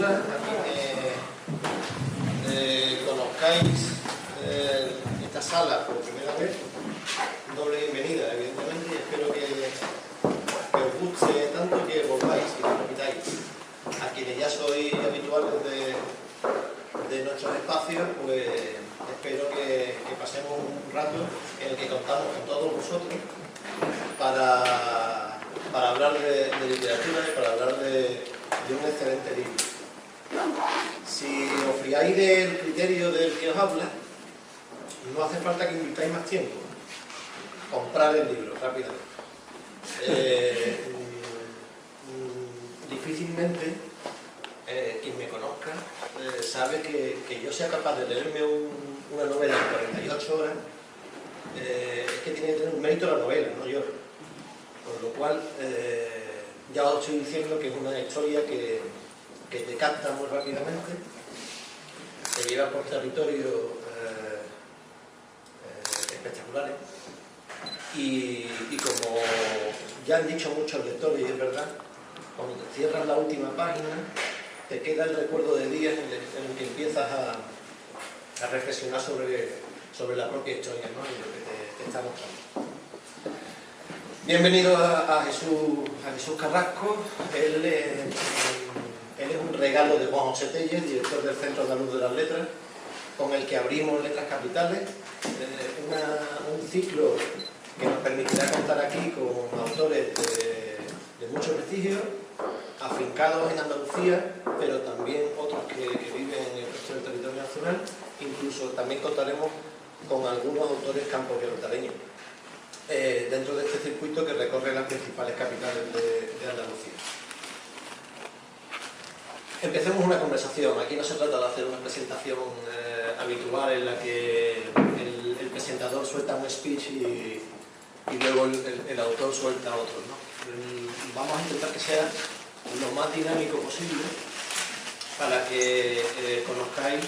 literatura, a quienes conozcáis esta sala por primera vez, doble bienvenida, evidentemente, y espero que os guste tanto que volváis y lo repitáis. A quienes ya sois habituales de nuestros espacios, pues espero que pasemos un rato en el que contamos con todos vosotros para hablar de literatura y para hablar de un excelente libro. Si os fiáis del criterio del que os habla, no hace falta que invirtáis más tiempo. Comprad el libro rápidamente. Difícilmente quien me conozca sabe que yo sea capaz de leerme una novela en 48 horas. Es que tiene que tener un mérito la novela, no yo. Con lo cual, ya os estoy diciendo que es una historia que te capta muy rápidamente, te lleva por territorios espectaculares y como ya han dicho muchos lectores, y es verdad, cuando te cierras la última página te queda el recuerdo de días en el que empiezas a reflexionar sobre la propia historia, ¿no? Y lo que te está mostrando. Bienvenido a Jesús Carrasco. Él es un regalo de Juan José Tellez, director del Centro Andaluz de las Letras, con el que abrimos Letras Capitales, un ciclo que nos permitirá contar aquí con autores de mucho prestigio, afincados en Andalucía, pero también otros que viven en el resto del territorio nacional. Incluso también contaremos con algunos autores campos y hortaleños dentro de este circuito que recorre las principales capitales de Andalucía. Empecemos una conversación. Aquí no se trata de hacer una presentación habitual en la que el presentador suelta un speech y luego el autor suelta otro, ¿no? Vamos a intentar que sea lo más dinámico posible para que conozcáis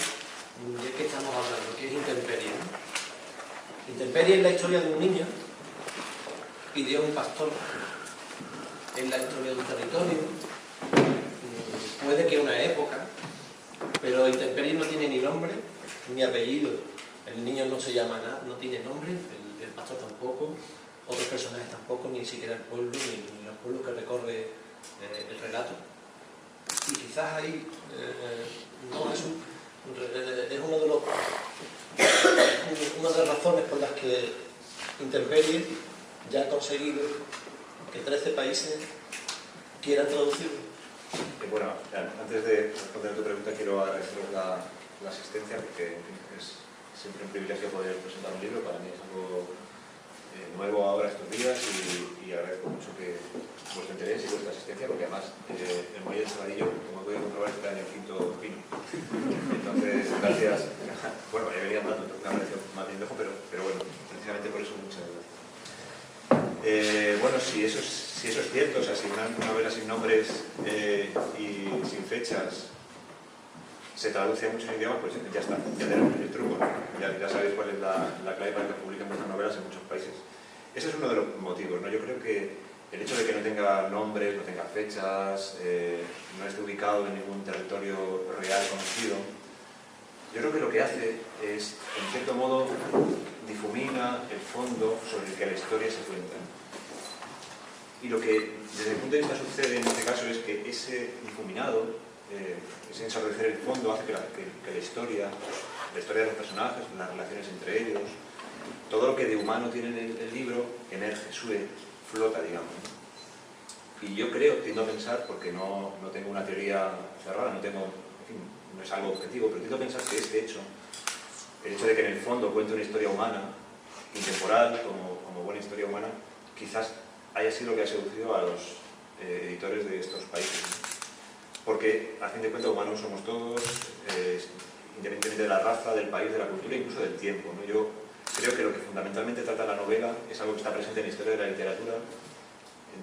de qué estamos hablando, que es Intemperie, ¿no? Intemperie es la historia de un niño y de un pastor, es la historia de un territorio, puede que una época, pero Intemperie no tiene ni nombre ni apellido. El niño no se llama nada, no tiene nombre, el pastor tampoco, otros personajes tampoco, ni siquiera el pueblo, ni los pueblos que recorre el relato. Y quizás ahí es una de las razones por las que Intemperie ya ha conseguido que 13 países quieran traducirlo. Bueno, antes de responder a tu pregunta, quiero agradeceros la asistencia, porque es siempre un privilegio poder presentar un libro. Para mí es algo nuevo ahora estos días y agradezco mucho que vuestro interés y vuestra asistencia, porque además el Muelle del Saladillo, como voy a comprobar, este año el quinto pino. Entonces, gracias. Bueno, ya venía andando, entonces me ha parecido más bien lejos, pero bueno, precisamente por eso muchas gracias. Bueno, si eso es cierto, o sea, si una novela sin nombres y sin fechas se traduce a muchos idiomas, pues ya está, ya tenemos el truco, ¿no? Ya sabéis cuál es la clave para que publiquen muchas novelas en muchos países. Ese es uno de los motivos, ¿no? Yo creo que el hecho de que no tenga nombres, no tenga fechas, no esté ubicado en ningún territorio real conocido, yo creo que lo que hace es, en cierto modo, difumina el fondo sobre el que la historia se cuenta. Y lo que, desde el punto de vista, sucede en este caso es que ese difuminado, ese ensordecer el fondo, hace que la historia de los personajes, las relaciones entre ellos, todo lo que de humano tiene el libro, emerge, sube, flota, digamos. Y yo creo, tiendo a pensar, porque no tengo una teoría cerrada, no es algo objetivo, pero tiendo a pensar que este hecho, el hecho de que en el fondo cuente una historia humana, intemporal, como buena historia humana, quizás haya sido lo que ha seducido a los editores de estos países. Porque, a fin de cuentas, humanos somos todos, independientemente de la raza, del país, de la cultura, incluso del tiempo, ¿no? Yo creo que lo que fundamentalmente trata la novela es algo que está presente en la historia de la literatura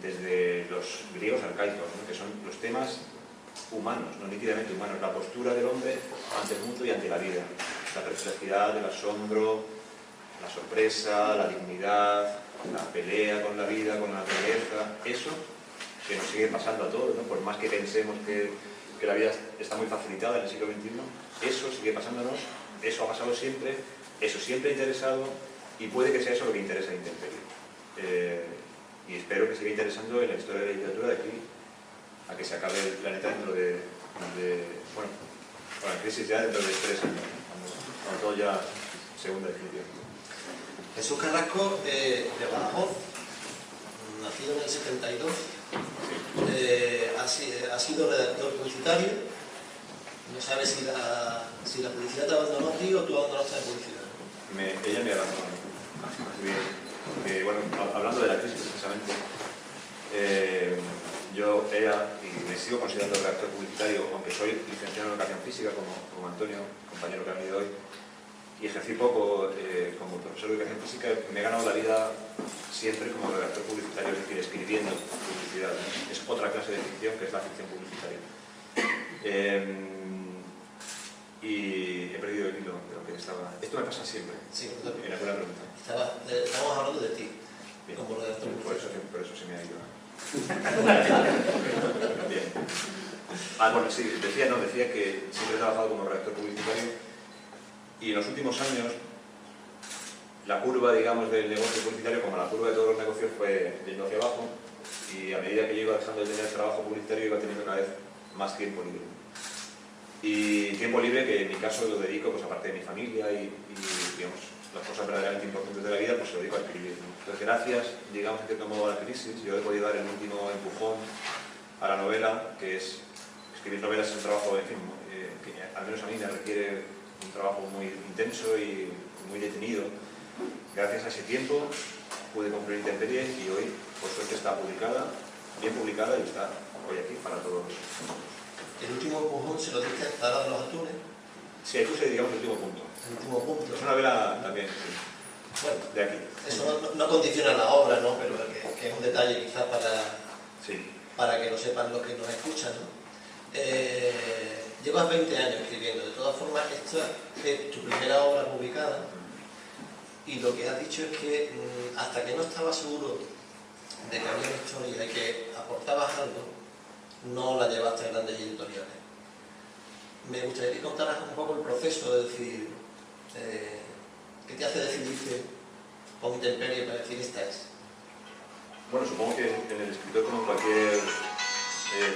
desde los griegos arcaicos, ¿no? Que son los temas humanos, no nítidamente humanos, la postura del hombre ante el mundo y ante la vida, la perplejidad, el asombro, la sorpresa, la dignidad, la pelea con la vida, con la naturaleza, eso que nos sigue pasando a todos, ¿no? Por más que pensemos que que la vida está muy facilitada en el siglo XXI, eso sigue pasándonos, eso ha pasado siempre, eso siempre ha interesado y puede que sea eso lo que interesa a Intemperie. Y espero que siga interesando en la historia de la literatura de aquí a que se acabe el planeta dentro de bueno, con la crisis ya dentro de 3 años, cuando todo ya segunda definición. Jesús Carrasco, de Badajoz, nacido en el 72, ha sido redactor publicitario. No sabes si la publicidad te abandonó a ti o tú abandonaste la publicidad. Ella me abandonó. Así bien. Bueno, hablando de la crisis precisamente, yo era, y me sigo considerando redactor publicitario, aunque soy licenciado en Educación Física, como Antonio, compañero que ha venido hoy, y ejercí poco como profesor de Educación Física, me he ganado la vida siempre como redactor publicitario, es decir, escribiendo publicidad. Es otra clase de ficción, que es la ficción publicitaria. Y he perdido el hilo de lo que estaba... Esto me pasa siempre, sí, en alguna pregunta. Estamos hablando de ti, bien, como redactor publicitario. por eso se me ha ido. Bien. Bueno, sí, decía que siempre he trabajado como redactor publicitario y en los últimos años la curva, digamos, del negocio publicitario, como la curva de todos los negocios, fue yendo hacia abajo y a medida que yo iba dejando de tener trabajo publicitario iba teniendo cada vez más tiempo libre. Y tiempo libre que en mi caso lo dedico, pues aparte de mi familia y digamos, las cosas verdaderamente importantes de la vida, pues se lo dedico a escribir, ¿no? Entonces, gracias, digamos, en cierto modo a la crisis, yo he podido dar el último empujón a la novela, que es... Escribir novelas es un trabajo, en fin, que al menos a mí me requiere un trabajo muy intenso y muy detenido. Gracias a ese tiempo pude concluir Intemperie y hoy, por suerte, está publicada, bien publicada y está hoy aquí para todos. El último empujón se lo diste a Zara de los Atunes. Sí, ahí puse, digamos, el último punto. El último punto. Es una novela también, sí. Bueno, de aquí. Eso no condiciona la obra, ¿no? Pero que es un detalle quizás Sí. para que lo sepan los que nos escuchan, ¿no? Llevas 20 años escribiendo. De todas formas, esta es tu primera obra publicada y lo que has dicho es que hasta que no estabas seguro de que había una historia y que aportabas algo, no la llevaste a grandes editoriales. Me gustaría que contaras un poco el proceso, de decir, ¿qué te hace decidirte con Intemperie para decir esta es? Bueno, supongo que en el escritor, como cualquier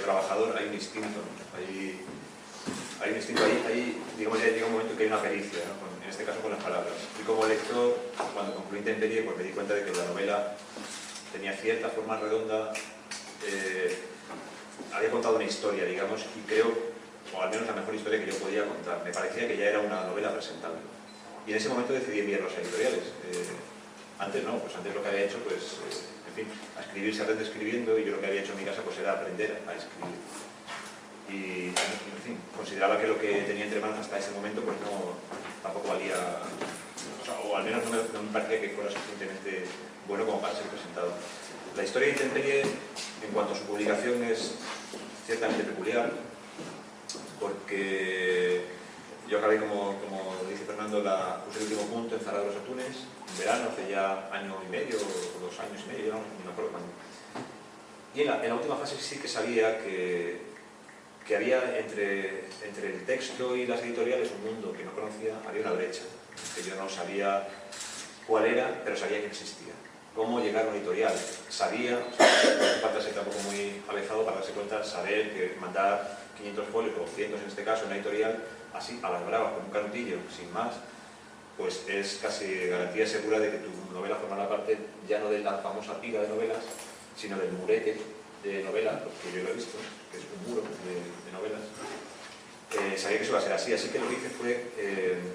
trabajador, hay un instinto, ¿no? Hay un instinto, digamos, ya llega un momento que hay una pericia, ¿no? En este caso con las palabras. Y como lector, cuando concluí Intemperie, pues me di cuenta de que la novela tenía cierta forma redonda, había contado una historia, digamos, y creo, o al menos la mejor historia que yo podía contar. Me parecía que ya era una novela presentable. Y en ese momento decidí enviarlos a editoriales. Antes no, pues antes lo que había hecho, pues, en fin, a escribir se aprende escribiendo, y yo lo que había hecho en mi casa pues era aprender a escribir. Y, en fin, consideraba que lo que tenía entre manos hasta ese momento pues no, tampoco valía, o al menos no me parecía que fuera suficientemente bueno como para ser presentado. La historia de Intemperie, en cuanto a su publicación, es ciertamente peculiar, porque yo acabé, como dice Fernando, puse el último punto en Zara de los Atunes, en verano, hace ya 1 año y medio, o 2 años y medio, no me acuerdo cuándo. Y en la última fase sí que sabía que había entre el texto y las editoriales un mundo que no conocía, había una brecha, que yo no sabía cuál era, pero sabía que existía. Cómo llegar a una editorial. Sabía, no hace falta ser tampoco muy avezado para darse cuenta, saber que mandar 500 folios o 200 en este caso en una editorial, así a las bravas, con un canutillo, sin más, pues es casi garantía segura de que tu novela formará parte ya no de la famosa pila de novelas, sino del murete de novelas, porque yo lo he visto, que es un muro de novelas. Sabía que eso iba a ser así, así que lo que hice fue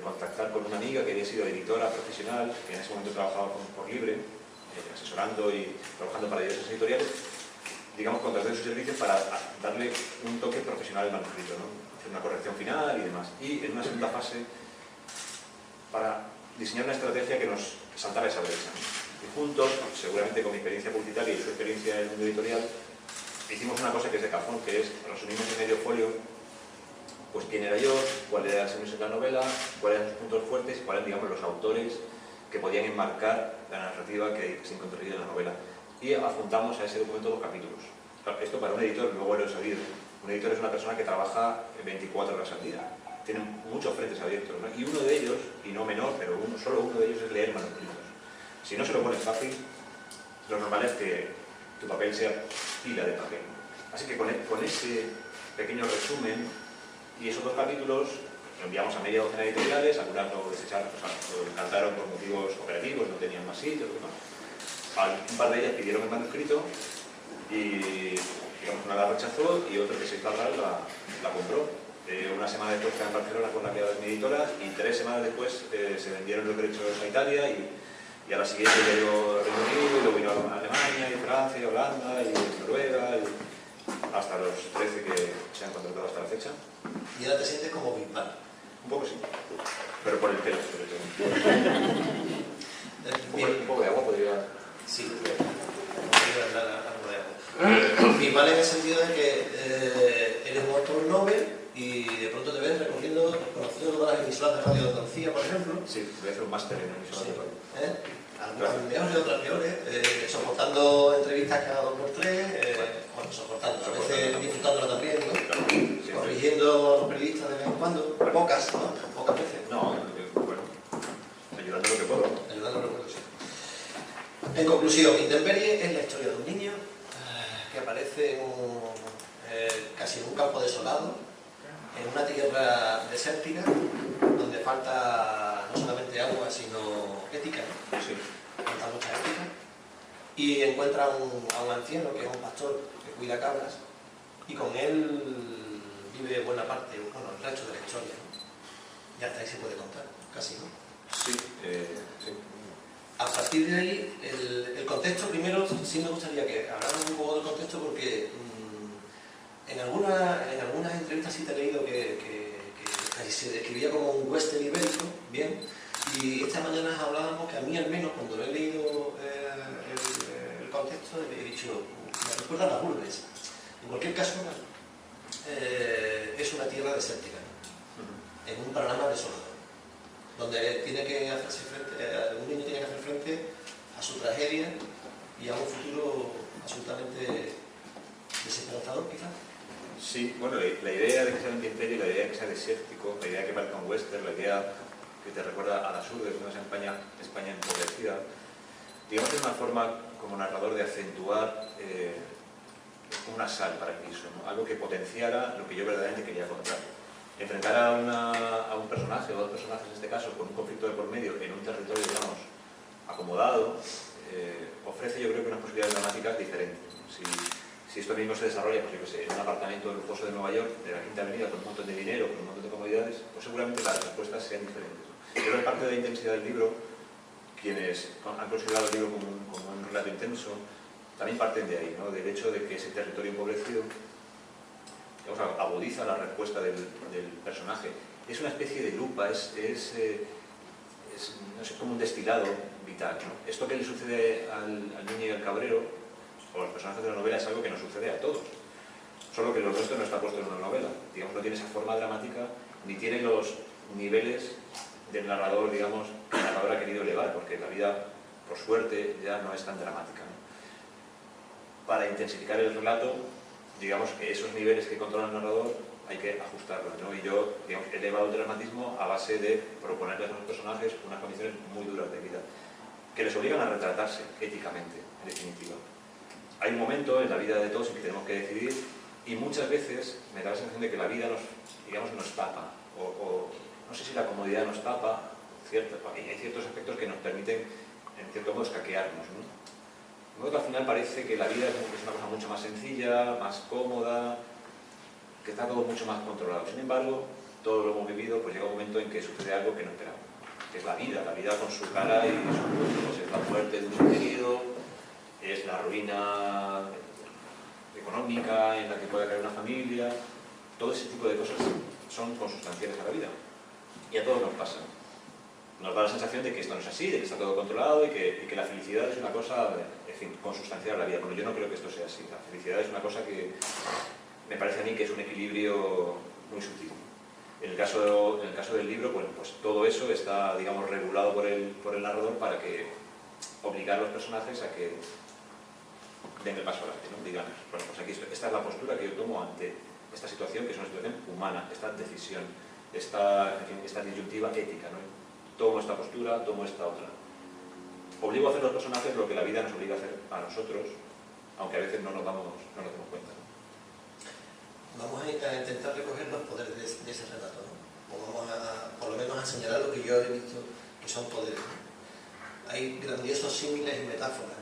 contactar con una amiga que había sido editora profesional, que en ese momento trabajaba por libre, asesorando y trabajando para diversas editoriales. Digamos, contraté sus servicios para darle un toque profesional al manuscrito, ¿no? Hacer una corrección final y demás. Y en una segunda fase, para diseñar una estrategia que nos saltara esa brecha, ¿no? Y juntos, seguramente con mi experiencia publicitaria y su experiencia en el mundo editorial, hicimos una cosa que es de cajón, que es, resumimos en medio folio, pues quién era yo, cuál era el servicio de la novela, cuáles eran sus puntos fuertes y cuáles, digamos, los autores que podían enmarcar la narrativa que se encontraría en la novela. Y adjuntamos a ese documento 2 capítulos. Esto para un editor, luego lo he sabido, Un editor es una persona que trabaja 24 horas al día. Tiene muchos frentes abiertos, ¿no? Y uno de ellos, y no menor, pero solo uno de ellos es leer manuscritos. Si no se lo pones fácil, lo normal es que tu papel sea pila de papel. Así que con ese pequeño resumen y esos 2 capítulos lo enviamos a media docena de editoriales, algunas lo desecharon, lo encantaron por motivos operativos, no tenían más sitios, un par de ellas pidieron el manuscrito y digamos, una la rechazó y otra que se hizo hablar la compró. Una semana después estaba en Barcelona con la que ahora es mi editora y 3 semanas después se vendieron los derechos a Italia y a la siguiente llegó Reino Unido y luego vino a Alemania y Francia y Holanda y Noruega y hasta los 13 que se han contratado hasta la fecha. Y ahora te sientes como Big Bang. Un poco sí, pero por el pelo sobre todo. Un poco de agua podría... Sí, podría dar algo de agua. Big Bang en el sentido de que eres un autor Nobel y de pronto te ves recorriendo, conociendo todas las emisoras de Radio de Andalucía, por ejemplo. Sí, voy a hacer un máster en emisoras de radio. Algunas mejores y otras peores, soportando entrevistas cada 2 por 3, bueno, soportando, a veces disfrutándolo también, ¿no? Claro, sí, corrigiendo a los periodistas de vez en cuando, pocas, ¿no? Pocas veces. No, bueno, ayudando lo que puedo. Ayudando a los pueblos, sí. En conclusión, Intemperie es la historia de un niño que aparece casi en un campo desolado, en una tierra desértica, donde falta no solamente agua, sino ética, ¿no? Sí. Falta mucha ética. Y encuentra a un anciano, que es un pastor, que cuida cabras, y con él vive buena parte, bueno, el resto de la historia, ¿no? Y hasta ahí se puede contar, casi, ¿no? Sí, sí. A partir de ahí, el contexto, primero sí me gustaría que habláramos un poco del contexto porque en algunas entrevistas sí te he leído que casi se describía como un western ibérico, bien, y esta mañana hablábamos que a mí al menos cuando lo he leído el contexto he dicho, me recuerda a las urbes. En cualquier caso, es una tierra desértica, ¿no? En un panorama desolador, donde tiene que hacerse un niño tiene que hacer frente a su tragedia y a un futuro absolutamente desesperanzador, quizás. Sí, bueno, la idea de que sea un imperio, la idea de que sea desértico, la idea de que parezca un western, la idea que te recuerda a las urbes, no es España empobrecida, digamos que es una forma como narrador de acentuar una sal para el piso, ¿no? Algo que potenciara lo que yo verdaderamente quería contar. Enfrentar a un personaje o a 2 personajes en este caso con un conflicto de por medio en un territorio, digamos, acomodado, ofrece yo creo que unas posibilidades dramáticas diferentes. Si esto mismo se desarrolla, pues yo que sé, en un apartamento lujoso de Nueva York, de la Quinta Avenida, con un montón de dinero, con un montón de comodidades, pues seguramente las respuestas sean diferentes. Pero en parte de la intensidad del libro, quienes han considerado el libro como un relato intenso, también parten de ahí, ¿no? Del hecho de que ese territorio empobrecido, digamos, agudiza la respuesta del personaje. Es una especie de lupa, no sé, como un destilado vital, ¿no? Esto que le sucede al niño y al cabrero, o a los personajes de la novela, es algo que nos sucede a todos. Solo que lo nuestro no está puesto en una novela. Digamos, no tiene esa forma dramática, ni tiene los niveles del narrador, digamos, que el narrador ha querido elevar, porque la vida, por suerte, ya no es tan dramática, ¿no? Para intensificar el relato, digamos que esos niveles que controla el narrador hay que ajustarlos, ¿no? Y yo, digamos, he elevado el dramatismo a base de proponerles a los personajes unas condiciones muy duras de vida, que les obligan a retratarse éticamente, en definitiva. Hay un momento en la vida de todos en que tenemos que decidir y muchas veces me da la sensación de que la vida nos tapa, o no sé si la comodidad nos tapa, y hay ciertos aspectos que nos permiten, en cierto modo, escaquearnos, ¿no? De modo que al final parece que la vida es una cosa mucho más sencilla, más cómoda, que está todo mucho más controlado. Sin embargo, todo lo hemos vivido, pues llega un momento en que sucede algo que no esperamos, que es la vida con su cara y su cruz, pues es la muerte de un ser querido, es la ruina económica en la que puede caer una familia. Todo ese tipo de cosas son consustanciales a la vida y a todos nos pasa. Nos da la sensación de que esto no es así, de que está todo controlado y que la felicidad es una cosa, en fin, consustancial a la vida. Bueno, yo no creo que esto sea así. La felicidad es una cosa que me parece a mí que es un equilibrio muy sutil. En el caso del libro, bueno, pues todo eso está, digamos, regulado por el narrador para que obligar a los personajes a que den el paso adelante, ¿no? Digan, bueno, pues aquí esta es la postura que yo tomo ante esta situación, que es una situación humana, esta decisión, esta disyuntiva ética, ¿no? Tomo esta postura, tomo esta otra. Obligo a hacer los personajes lo que la vida nos obliga a hacer a nosotros, aunque a veces no nos damos cuenta, ¿no? Vamos a intentar recoger los poderes de ese relato, ¿no? O vamos por lo menos a señalar lo que yo he visto que son poderes, ¿no? Hay grandiosos símiles y metáforas.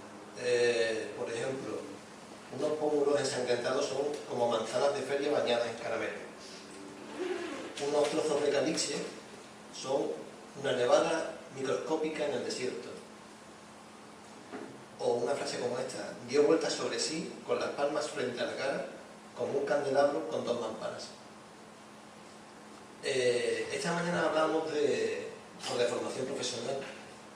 Por ejemplo, unos pómulos ensangrentados son como manzanas de feria bañadas en caramelo. Unos trozos de caliche son una nevada microscópica en el desierto. O una frase como esta: dio vueltas sobre sí con las palmas frente a la cara como un candelabro con dos mamparas. Esta mañana hablamos sobre formación profesional,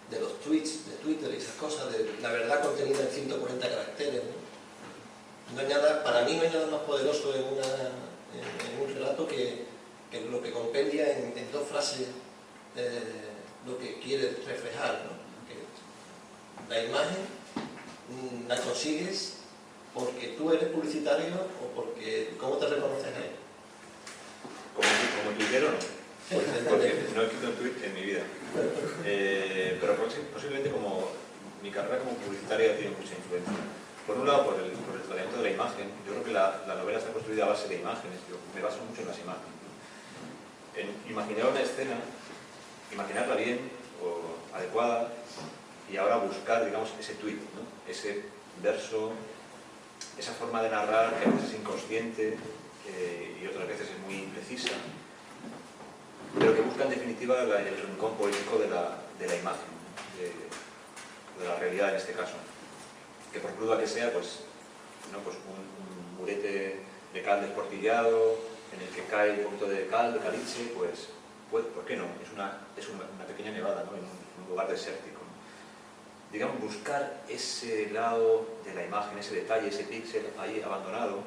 de los tweets, de Twitter y esas cosas, de la verdad contenida en 140 caracteres, ¿no? Para mí no hay nada más poderoso en un relato que lo que compendia en dos frases lo que quiere reflejar, ¿no? Que la imagen la consigues porque tú eres publicitario o porque ¿cómo te reconoces a él? Como tuitero no, porque no he escrito un tuit en mi vida, pero posiblemente como mi carrera como publicitaria tiene mucha influencia. Por un lado, por el tratamiento de la imagen. Yo creo que la novela está construida a base de imágenes. Yo me baso mucho en las imágenes, ¿no? En imaginar una escena, imaginarla bien o adecuada, y ahora buscar, digamos, ese tuit, ¿no? Ese verso, esa forma de narrar que a veces es inconsciente y otras veces es muy imprecisa, pero que busca en definitiva el rincón poético de la imagen, ¿no? de la realidad en este caso. Que por cruda que sea, pues un murete de cal desportillado en el que cae un poquito de cal, de caliche, pues ¿por qué no? Es una pequeña nevada, ¿no? En un lugar desértico, ¿no? Digamos, buscar ese lado de la imagen, ese detalle, ese píxel ahí abandonado,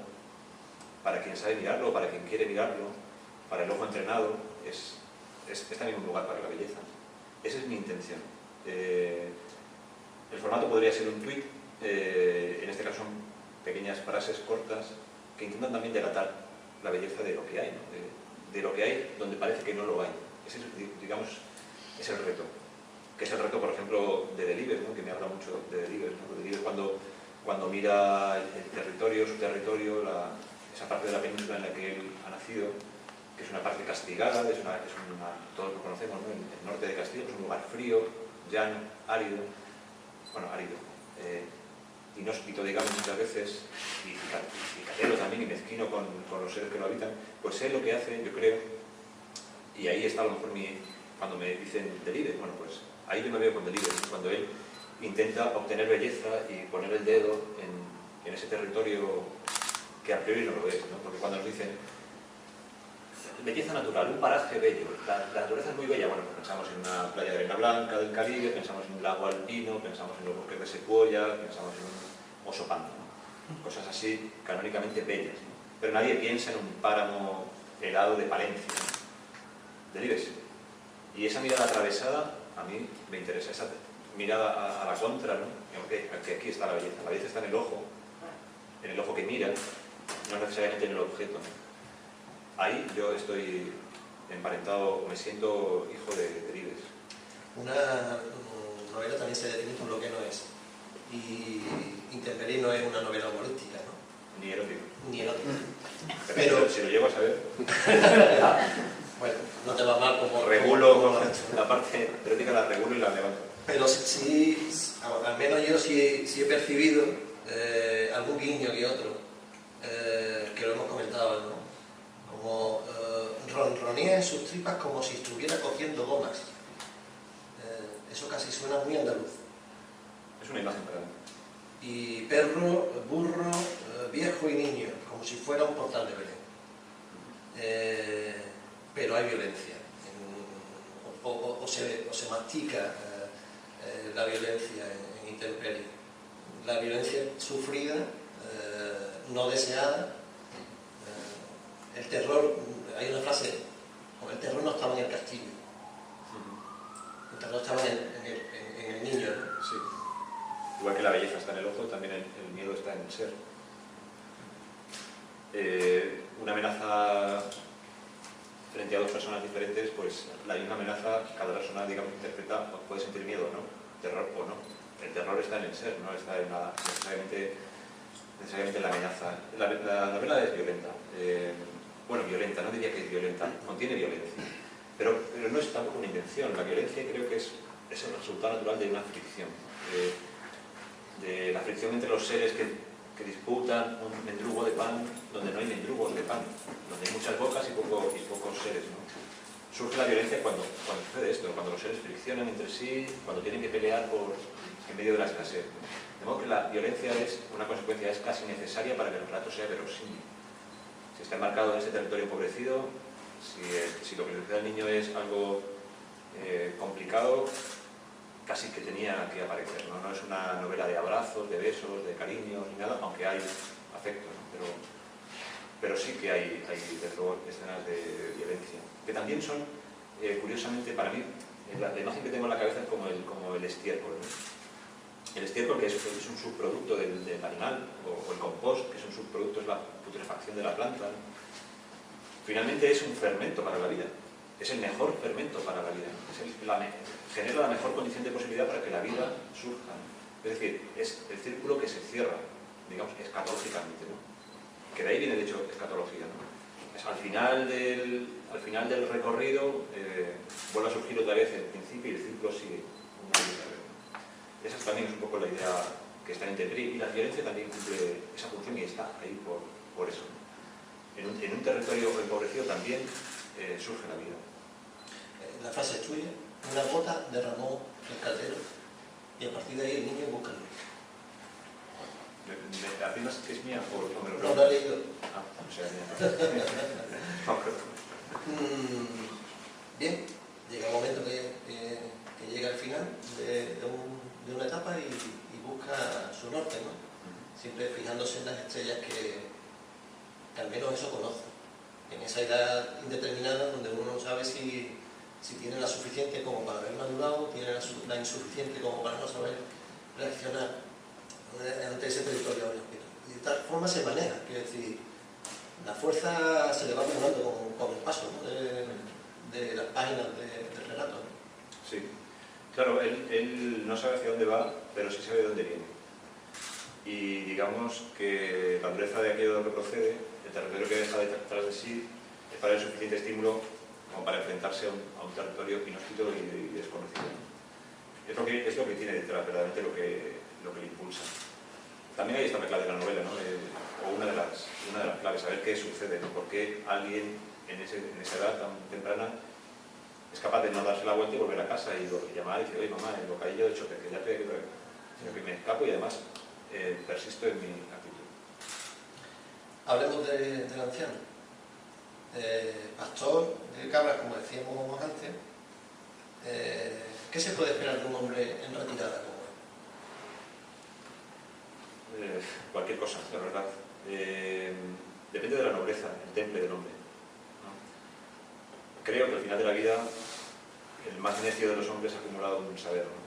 para quien sabe mirarlo, para quien quiere mirarlo, para el ojo entrenado, es también un lugar para la belleza. Esa es mi intención. El formato podría ser un tuit, en este caso son pequeñas frases cortas que intentan también delatar la belleza de lo que hay, ¿no? De lo que hay donde parece que no lo hay. Ese, digamos, es el reto. Que es el reto, por ejemplo, de Delibes, ¿no? Que me habla mucho de Delibes, ¿no? Delibes cuando mira el territorio, su territorio, esa parte de la península en la que él ha nacido, que es una parte castigada, todos lo conocemos, ¿no? El norte de Castilla es un lugar frío, llano, árido, inhóspito, digamos, muchas veces, y cicatero también, y mezquino con los seres que lo habitan. Pues él lo que hace, yo creo, y ahí está a lo mejor cuando me dicen Delibes, bueno, pues ahí yo me veo con Delibes, cuando él intenta obtener belleza y poner el dedo en ese territorio que a priori no lo es, ¿no? Porque cuando nos dicen belleza natural, un paraje bello, la naturaleza es muy bella, bueno, pues pensamos en una playa de arena blanca del Caribe, pensamos en un lago alpino, pensamos en los bosques de secuoya, pensamos en un oso panda, ¿no? Cosas así canónicamente bellas, ¿no? Pero nadie piensa en un páramo helado de Palencia, ¿no? Delibes. Y esa mirada atravesada a mí me interesa, esa mirada a la contra, ¿no? Que aquí está la belleza está en el ojo que mira, no necesariamente en el objeto, ¿no? Ahí yo estoy emparentado, me siento hijo de Delibes. Una novela también se define por lo que no es. Y Intemperie no es una novela humorística, ¿no? Ni erótico. Ni erótica. Pero si lo llego a saber. Bueno, no te va mal como... Regulo, la parte erótica la regulo y la levanto. Pero sí, al menos yo sí he percibido algún guiño que otro, que lo hemos comentado, ¿no? Como ronronea en sus tripas como si estuviera cogiendo gomas. Eso casi suena muy andaluz. Es una imagen para mí. Y perro, burro, viejo y niño, como si fuera un portal de Belén. Pero hay violencia. O se mastica la violencia en Intemperie. La violencia sufrida, no deseada. El terror, hay una frase, el terror no estaba en el castillo. El terror estaba en el niño, ¿no? Sí. Igual que la belleza está en el ojo, también el miedo está en el ser. una amenaza frente a dos personas diferentes, pues la misma amenaza, cada persona, digamos, interpreta, puede sentir miedo, ¿no? Terror o no. El terror está en el ser, no está en necesariamente la amenaza. La novela es violenta. Bueno, violenta, no diría que es violenta, contiene violencia. Pero no es tampoco una invención. La violencia creo que es el resultado natural de una fricción. De la fricción entre los seres que disputan un mendrugo de pan donde no hay mendrugos de pan, donde hay muchas bocas y pocos seres, ¿no? Surge la violencia cuando sucede esto, cuando los seres friccionan entre sí, cuando tienen que pelear en medio de la escasez, ¿no? De modo que la violencia es una consecuencia, es casi necesaria para que el relato sea verosímil. Si está enmarcado en ese territorio empobrecido, si lo que le sucede al niño es algo complicado, casi que tenía que aparecer, ¿no? No es una novela de abrazos, de besos, de cariños, ni nada, aunque hay afecto, ¿no? Pero sí que hay desde luego escenas de violencia, que también son, curiosamente para mí, la imagen que tengo en la cabeza es como el estiércol, ¿no? El estiércol, que es un subproducto del animal, o el compost, que es un subproducto, es la putrefacción de la planta, ¿no? Finalmente es un fermento para la vida, es el mejor fermento para la vida, genera la mejor condición de posibilidad para que la vida surja, ¿no? Es decir, es el círculo que se cierra, digamos, escatológicamente, ¿no? Que de ahí viene, de hecho, escatología, ¿no? Es al final del recorrido vuelve a surgir otra vez el principio y el círculo sigue una y otra vez, ¿no? Esa también es un poco la idea que está en Tenebrí, y la violencia también cumple esa función y está ahí por eso, ¿no? En un territorio empobrecido también surge la vida. La frase es tuya: una gota derramó el caldero y a partir de ahí el niño busca luz. ¿Me afirmas que es mía o me lo No lo he leído. Ah, o sea, mía. Bien, llega el momento que llega al final de una etapa y busca su norte, ¿no? Siempre fijándose en las estrellas que al menos eso conoce. En esa edad indeterminada donde uno no sabe si tiene la suficiente como para haber madurado, tiene la insuficiente como para no saber reaccionar ante ese territorio. Y de tal forma se maneja, quiero decir, la fuerza se le va acumulando con el paso, ¿no? de las páginas del relato, ¿no? Sí, claro, él no sabe hacia dónde va, pero sí sabe de dónde viene. Y digamos que la dureza de aquello de lo que procede, el territorio que deja detrás de sí, es para él suficiente estímulo como para enfrentarse a un territorio inhóspito y desconocido, ¿no? Es lo que tiene detrás, verdaderamente lo que le impulsa. También ahí está la clave de la novela, ¿no? O una de las claves, saber qué sucede, ¿no? Por qué alguien en esa edad tan temprana es capaz de no darse la vuelta y volver a casa y llamar y decir: oye mamá, el bocadillo de choque, que ya que me escapo y además persisto en mi actitud. Hablemos del anciano. Pastor de cabras, como decíamos antes. ¿Qué se puede esperar de un hombre en retirada como él? Cualquier cosa, la verdad. Depende de la nobleza, el temple del hombre, ¿no? Creo que al final de la vida el más necio de los hombres ha acumulado un saber, ¿no?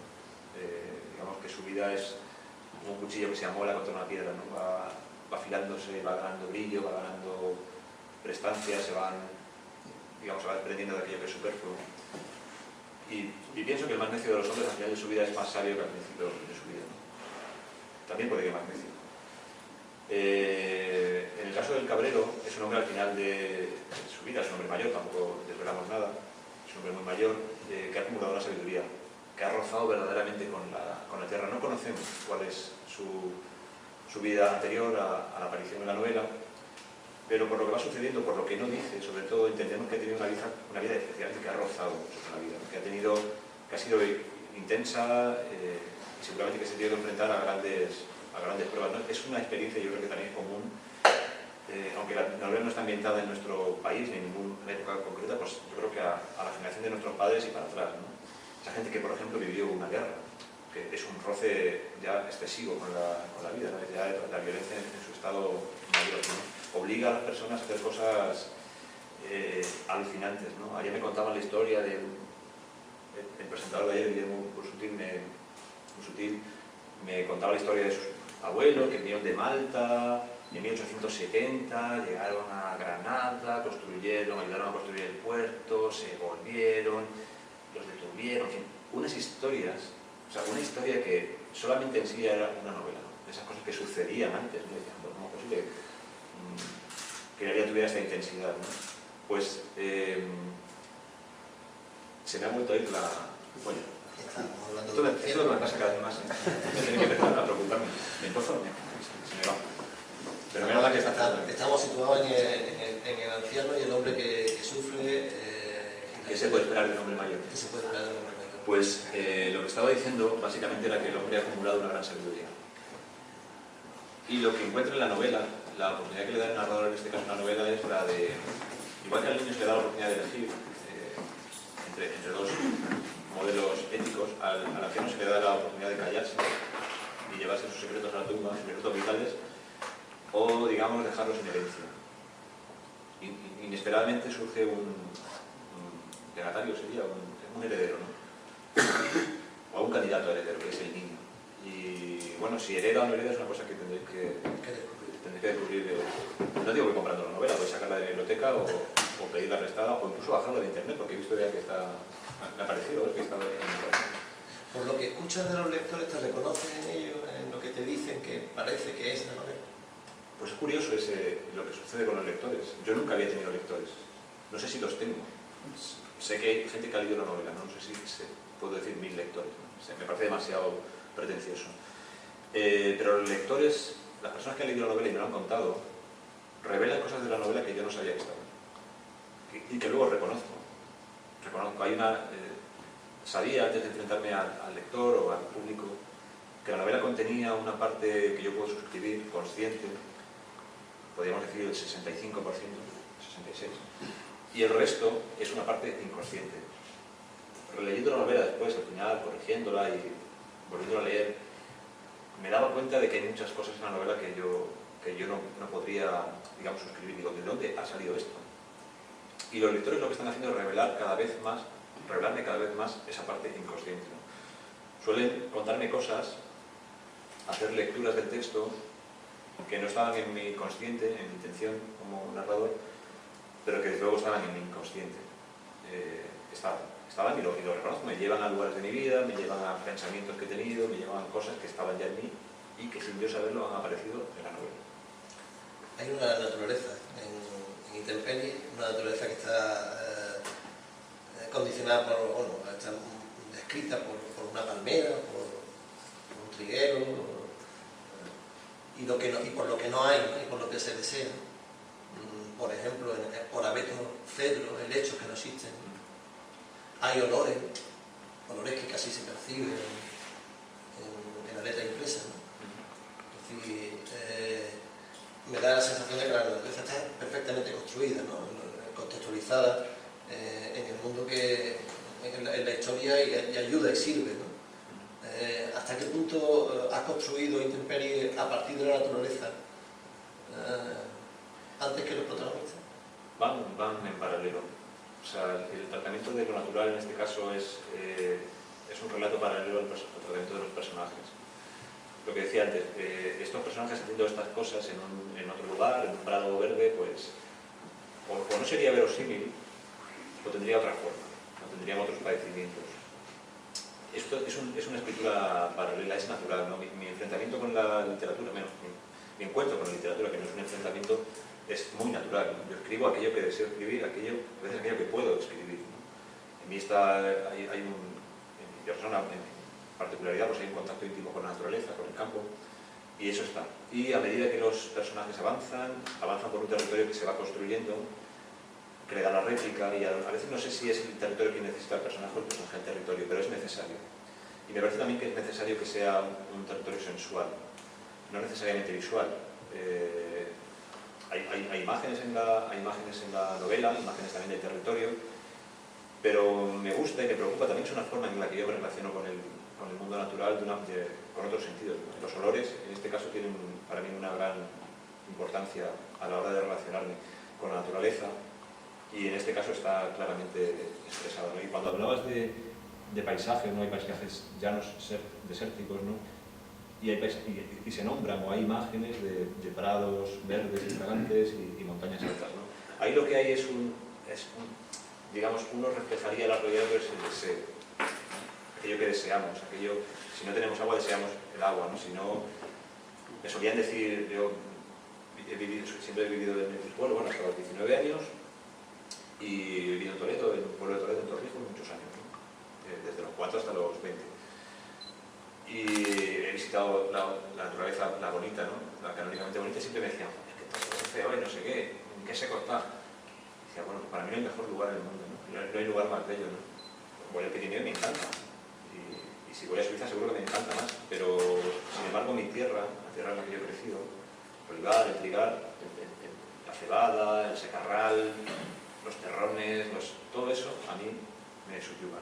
Digamos que su vida es como un cuchillo que se amola contra una piedra, ¿no? Va afilándose, va ganando brillo, va ganando prestancia, se va desprendiendo de aquello que es superfluo. Y pienso que el más necio de los hombres al final de su vida es más sabio que al principio de su vida, ¿no? También puede que más necio. En el caso del cabrero, es un hombre al final de su vida, es un hombre mayor, tampoco desvelamos nada, es un hombre muy mayor, que ha acumulado una sabiduría, que ha rozado verdaderamente con la tierra. No conocemos cuál es su vida anterior a la aparición de la novela, pero por lo que va sucediendo, por lo que no dice, sobre todo entendemos que ha tenido una vida especial, que ha rozado mucho con la vida, que ha sido intensa y seguramente que se tiene que enfrentar a grandes pruebas, ¿no? Es una experiencia, yo creo que también es común, aunque la novela no está ambientada en nuestro país ni en ninguna época concreta, pues yo creo que a la generación de nuestros padres y para atrás, ¿no? Esa gente que, por ejemplo, vivió una guerra, que es un roce ya excesivo con la vida, ¿no? Ya la violencia en su estado mayor, ¿no? Obliga a las personas a hacer cosas alucinantes, ¿no? Ayer me contaban la historia del presentador de ayer, Guillermo Sutil, me contaba la historia de sus abuelos que vinieron de Malta En 1870 llegaron a Granada, ayudaron a construir el puerto, se volvieron, los detuvieron, en fin, unas historias, o sea, una historia que solamente en sí era una novela, ¿no? Esas cosas que sucedían antes, ¿no? Decían, ¿cómo es posible que la vida tuviera esta intensidad, ¿no? Pues se me ha vuelto a ir la... Bueno, esto me pasa cada vez más, ¿eh? Tengo que empezar a preocuparme. Me se me va. Pero menos la que estamos situados en el anciano y el hombre que sufre. ¿Qué se puede esperar de un hombre mayor? ¿Qué se puede esperar de un hombre mayor? Pues lo que estaba diciendo básicamente era que el hombre ha acumulado una gran sabiduría. Y lo que encuentra en la novela, la oportunidad que le da el narrador, en este caso una novela, es la de, igual que al niño se le da la oportunidad de elegir entre dos modelos éticos, al anciano se le da la oportunidad de callarse y llevarse sus secretos a la tumba, sus secretos vitales, o, digamos, dejarlos en herencia. Inesperadamente surge un legatario, sería un heredero, ¿no? O un candidato a heredero, que es el niño. Y, bueno, si hereda o no hereda es una cosa que tendréis que descubrir. No digo que comprando la novela, podéis sacarla de la biblioteca o pedirla prestada, o incluso bajarla de internet, porque he visto ya que está... Me ha parecido que está en internet. Por lo que escuchas de los lectores, ¿te reconoces en ellos, en lo que te dicen que parece que es la novela? Pues es curioso lo que sucede con los lectores. Yo nunca había tenido lectores. No sé si los tengo. Sé que hay gente que ha leído la novela, no sé si puedo decir 1000 lectores, ¿no? O sea, me parece demasiado pretencioso. Pero los lectores, las personas que han leído la novela y me lo han contado, revelan cosas de la novela que yo no sabía que estaban. Y que luego reconozco. Hay sabía antes de enfrentarme al lector o al público que la novela contenía una parte que yo puedo suscribir, consciente, podríamos decir el 65%, 66%, y el resto es una parte inconsciente. Releyendo la novela después, al final, corrigiéndola y volviéndola a leer, me daba cuenta de que hay muchas cosas en la novela que yo no podría, digamos, suscribir. Digo, ¿de dónde ha salido esto? Y los lectores lo que están haciendo es revelarme cada vez más esa parte inconsciente, ¿no? Suelen contarme cosas, hacer lecturas del texto que no estaban en mi consciente, en mi intención como narrador, pero que desde luego estaban en mi inconsciente. Estaban y lo reconozco, me llevan a lugares de mi vida, me llevan a pensamientos que he tenido, me llevan a cosas que estaban ya en mí y que sin yo saberlo han aparecido en la novela. Hay una naturaleza en Intemperie, una naturaleza que está condicionada está descrita por una palmera, por un triguero, y por lo que no hay, ¿no? Y por lo que se desea. Por ejemplo, por abeto, cedro, helechos que no existen. Hay olores que casi se perciben en la letra impresa, ¿no? Es decir, me da la sensación de que la naturaleza está perfectamente construida, ¿no? Contextualizada en el mundo en la historia y ayuda y sirve, ¿no? ¿Hasta qué punto has construido Intemperie a partir de la naturaleza antes que los protagonistas? Van en paralelo. O sea, el tratamiento de lo natural en este caso es un relato paralelo al tratamiento de los personajes. Lo que decía antes, estos personajes haciendo estas cosas en otro lugar, en un prado verde, pues o no sería verosímil o tendría otra forma, o tendrían otros padecimientos. Esto es una escritura paralela, es natural, ¿no? Mi enfrentamiento con la literatura, mi encuentro con la literatura, que no es un enfrentamiento, es muy natural, ¿no? Yo escribo aquello que deseo escribir, a veces aquello que puedo escribir, ¿no? En mí hay en mi persona, en mi particularidad, pues hay un contacto íntimo con la naturaleza, con el campo, y eso está. Y a medida que los personajes avanzan por un territorio que se va construyendo, que le da la réplica, y a veces no sé si es el territorio que necesita el personaje o el personaje del territorio, pero es necesario. Y me parece también que es necesario que sea un territorio sensual, no necesariamente visual. Hay imágenes en la novela, imágenes también del territorio, pero me gusta y me preocupa también, es una forma en la que yo me relaciono con el mundo natural con otros sentidos. Los olores, en este caso, tienen para mí una gran importancia a la hora de relacionarme con la naturaleza, y en este caso está claramente expresado, ¿no? Y cuando hablabas de paisajes, ¿no? Hay paisajes llanos, desérticos, ¿no? y se nombran, o hay imágenes de prados verdes y fragantes y montañas altas, ¿no? Ahí lo que hay es digamos, uno reflejaría la realidad, pero es el deseo, aquello que deseamos, si no tenemos agua deseamos el agua, ¿no? Si no, me solían decir, yo siempre he vivido en el pueblo, bueno, hasta los 19 años, y he vivido en Toledo, en el pueblo de Toledo, en Torrijos, muchos años, ¿no? Desde los 4 hasta los 20. Y he visitado la naturaleza, la bonita, ¿no? La canónicamente bonita, y siempre me decían, es que está todo feo y no sé qué, ¿en qué seco está? Y decía, bueno, para mí no hay mejor lugar en el mundo, ¿no? No hay lugar más bello, ¿no? Voy al Pirineo y me encanta. Y si voy a Suiza seguro que me encanta más, pero sin embargo mi tierra, la tierra en la que yo he crecido, el Olivar, el trigal, la cebada, el secarral, los terrones, todo eso a mí me subyuga.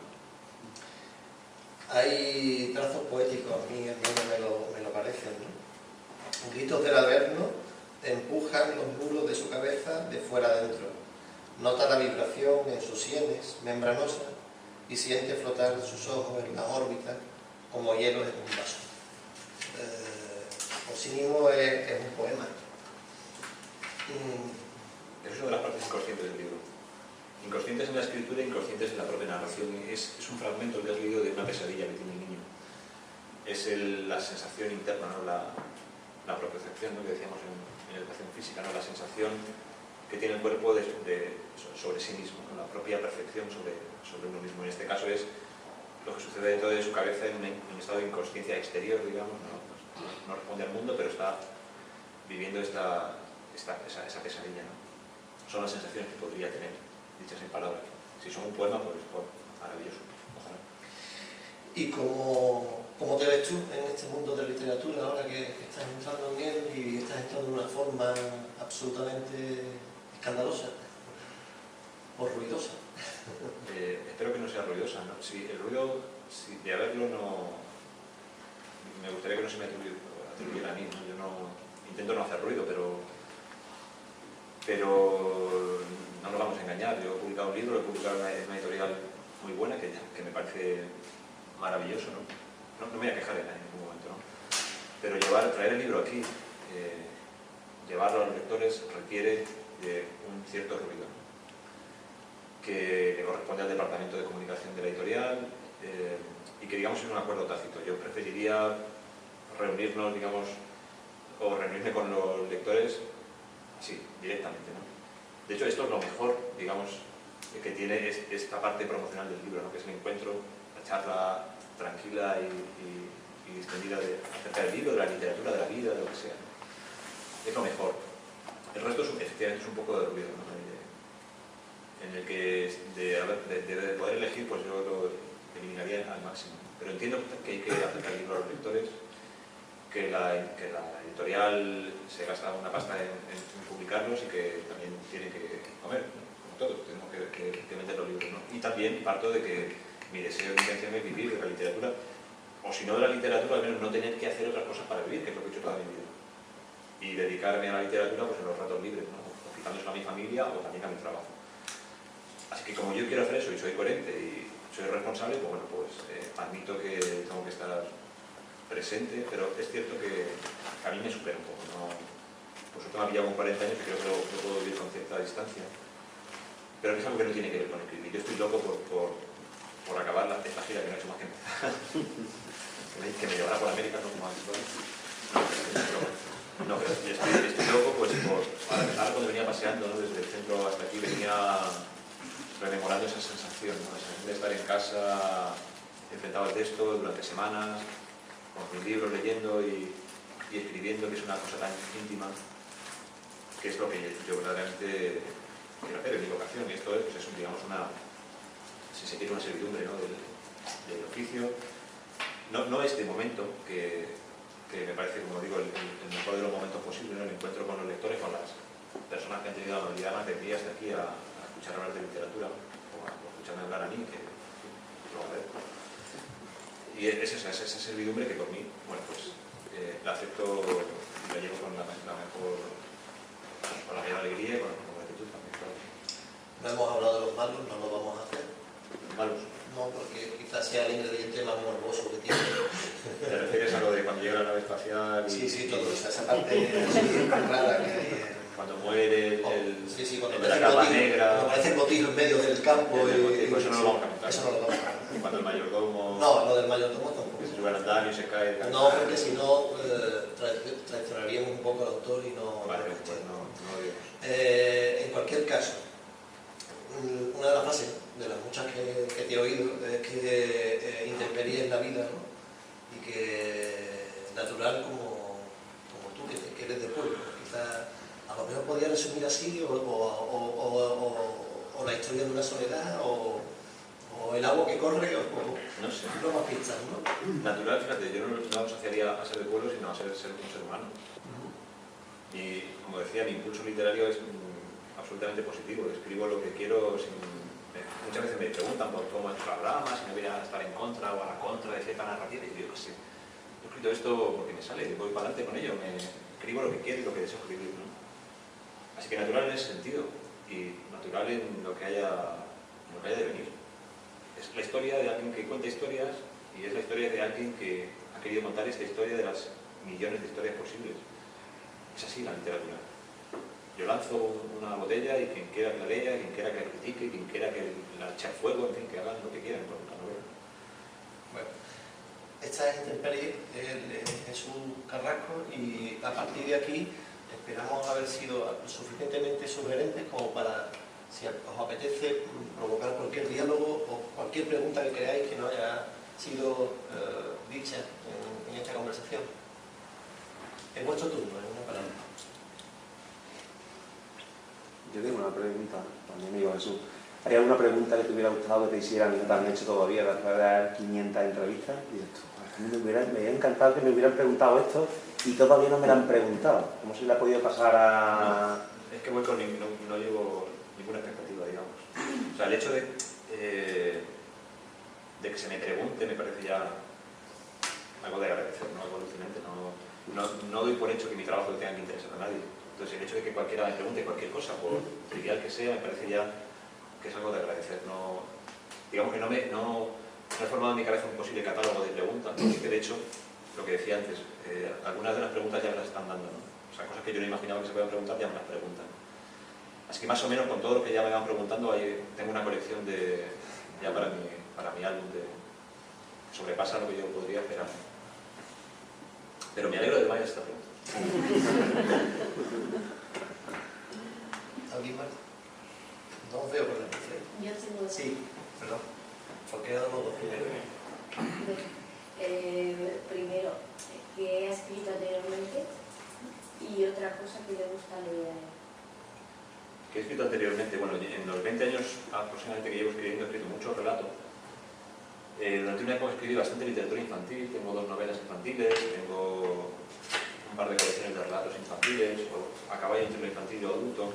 Hay trazos poéticos, a mí me lo parecen, ¿no? Gritos del Averno empujan los muros de su cabeza de fuera adentro. Nota la vibración en sus sienes membranosas y siente flotar sus ojos en la órbita como hielos en un vaso. Osinimo es un poema. Eso es una de las partes inconscientes del libro. Inconscientes en la escritura e inconscientes en la propia narración. Es un fragmento que has leído de una pesadilla que tiene el niño. Es la sensación interna, ¿no? La propiocepción, ¿no? Que decíamos en educación física, ¿no? La sensación que tiene el cuerpo sobre sí mismo, ¿no? La propia percepción sobre uno mismo. En este caso es lo que sucede dentro de su cabeza en un estado de inconsciencia exterior, digamos, no responde al mundo, pero está viviendo esa pesadilla, ¿no? Son las sensaciones que podría tener, dichas en palabras. Si son un poema, pues maravilloso, ojalá. ¿Y cómo te ves tú en este mundo de literatura ahora que estás entrando en él y estás entrando de una forma absolutamente escandalosa o ruidosa? Espero que no sea ruidosa, ¿no? Si el ruido, de haberlo, me gustaría que no se me atribuyera a mí, ¿no? Yo intento no hacer ruido, pero no nos vamos a engañar. Yo he publicado un libro, he publicado una editorial muy buena que me parece maravilloso, ¿no? No me voy a quejar en ningún momento, ¿no? Pero traer el libro aquí, llevarlo a los lectores, requiere de un cierto ruido, ¿no? Que le corresponde al departamento de comunicación de la editorial y que, digamos, es un acuerdo tácito. Yo preferiría reunirnos, digamos, o reunirme con los lectores así, directamente, ¿no? De hecho, esto es lo mejor, digamos, que tiene esta parte promocional del libro, ¿no? Que es el encuentro, la charla tranquila y distendida acerca del libro, de la literatura, de la vida, de lo que sea, ¿no? Es lo mejor. El resto efectivamente es un poco de ruido, ¿no? En el que de poder elegir, pues yo lo eliminaría al máximo. Pero entiendo que hay que acercar el libro a los lectores, que la editorial se gasta una pasta en publicarlos y que también tiene que comer, ¿no? Como todos, tenemos que vender los libros, ¿no? Y también parto de que mi deseo y mi intención es vivir de la literatura, o si no de la literatura, al menos no tener que hacer otras cosas para vivir, que es lo que he hecho toda mi vida. Y dedicarme a la literatura pues en los ratos libres, ¿no? O quitándoselo a mi familia o también a mi trabajo. Así que como yo quiero hacer eso y soy coherente y soy responsable, pues bueno, admito que tengo que estar presente, pero es cierto que a mí me supera un poco, ¿no? Por supuesto me ha pillado con 40 años y creo que lo puedo vivir con cierta distancia, pero es algo que no tiene que ver con escribir. Yo estoy loco por acabar esta gira que no he hecho más que empezar. que me llevará por América, no como habitual. No, pero estoy loco pues ahora cuando venía paseando, ¿no? Desde el centro hasta aquí venía rememorando esa sensación, ¿no? La sensación de estar en casa enfrentado al texto durante semanas, con mis libros leyendo y escribiendo, que es una cosa tan íntima, que es lo que yo verdaderamente quiero hacer en mi vocación. Y esto es, pues, digamos, si se quiere, una servidumbre, ¿no? del oficio. No este momento, que me parece, como digo, el mejor de los momentos posibles, ¿no? El encuentro con los lectores, con las personas que han tenido la amabilidad más de venir hasta aquí a escuchar hablar de literatura, o a escucharme hablar a mí, que lo agradezco. Y es esa servidumbre que por mí, bueno, pues la acepto y la llevo con la mayor alegría y con gratitud también, claro. No hemos hablado de los malos, no lo vamos a hacer. Malos. No, porque quizás sea el ingrediente más morboso que tiene. ¿Te refieres a lo de cuando llega la nave espacial? Sí, sí, todo eso, esa parte sí, rara que hay. Cuando muere Sí, sí, cuando el de la capa negra. Cuando aparece el botijo en medio del campo. Pues eso no lo vamos a contar. Eso no lo vamos a contar. Y cuando el mayordomo... No, lo del mayordomo tampoco. Se sube al andamio y se cae. No, porque si no traicionaríamos un poco al autor y no... Vale, pues no lo digo. En cualquier caso, una de las frases, de las muchas que te he oído, es que intemperie es la vida, ¿no? Y que natural como tú, que eres de pueblo. Quizás a lo mejor podría resumir así, o la historia de una soledad, o el agua que corre, o No sé. no más pistas, ¿no? Natural, fíjate, yo no lo asociaría a ser de pueblo, sino a ser un ser humano. Y, como decía, mi impulso literario es absolutamente positivo. Escribo lo que quiero sin... Muchas veces me preguntan por cómo es el programa, si me voy a estar en contra o a la contra de cierta narrativa, y digo que sí. He escrito esto porque me sale, voy para adelante con ello, escribo lo que quiero y lo que deseo escribir, ¿no? Así que natural en ese sentido, y natural en lo que haya de venir. Es la historia de alguien que cuenta historias, y es la historia de alguien que ha querido contar esta historia de las millones de historias posibles. Es así la literatura. Yo lanzo una botella y quien quiera que la lea, quien quiera que la critique, quien quiera que la eche a fuego, en fin, que hagan lo que quieran con la novela. Bueno, esta es Intemperie, es un Carrasco, y a partir de aquí esperamos haber sido suficientemente sugerentes como para, si os apetece, provocar cualquier diálogo o cualquier pregunta que creáis que no haya sido dicha en esta conversación. Es vuestro turno, es una palabra. Yo tengo una pregunta, también amigo Jesús. ¿Hay alguna pregunta que te hubiera gustado que te hicieran y no te han hecho todavía después de dar 500 entrevistas? Y esto, me hubiera encantado que me hubieran preguntado esto y todavía no me lo han preguntado. ¿Cómo se le ha podido pasar a...? Es que voy con no llevo ninguna expectativa, digamos. O sea, el hecho de que se me pregunte me parece ya algo de agradecer, ¿no? Algo alucinante. No doy por hecho que mi trabajo le tenga que interesar a nadie. Entonces, el hecho de que cualquiera me pregunte cualquier cosa, por trivial que sea, me parece ya que es algo de agradecer. No, digamos que no he formado en mi cabeza un posible catálogo de preguntas, porque de hecho, lo que decía antes, algunas de las preguntas ya me las están dando, ¿no? O sea, cosas que yo no imaginaba que se puedan preguntar, ya me las preguntan. Así que más o menos con todo lo que ya me van preguntando, ahí tengo una colección ya para mi álbum que sobrepasa lo que yo podría esperar. Pero me alegro de que vayas a esta pregunta. ¿Alguien más? No os veo por la pizarra. Yo tengo... Sí, perdón. Porque he dado los dos primeros. Primero, que ha escrito anteriormente, y otra cosa que le gusta leer a él. ¿Qué he escrito anteriormente? Bueno, en los 20 años aproximadamente que llevo escribiendo, he escrito mucho relato. Durante una época escribí bastante literatura infantil, tengo 2 novelas infantiles, tengo un par de colecciones de relatos infantiles, o a caballo entre lo infantil y lo adulto.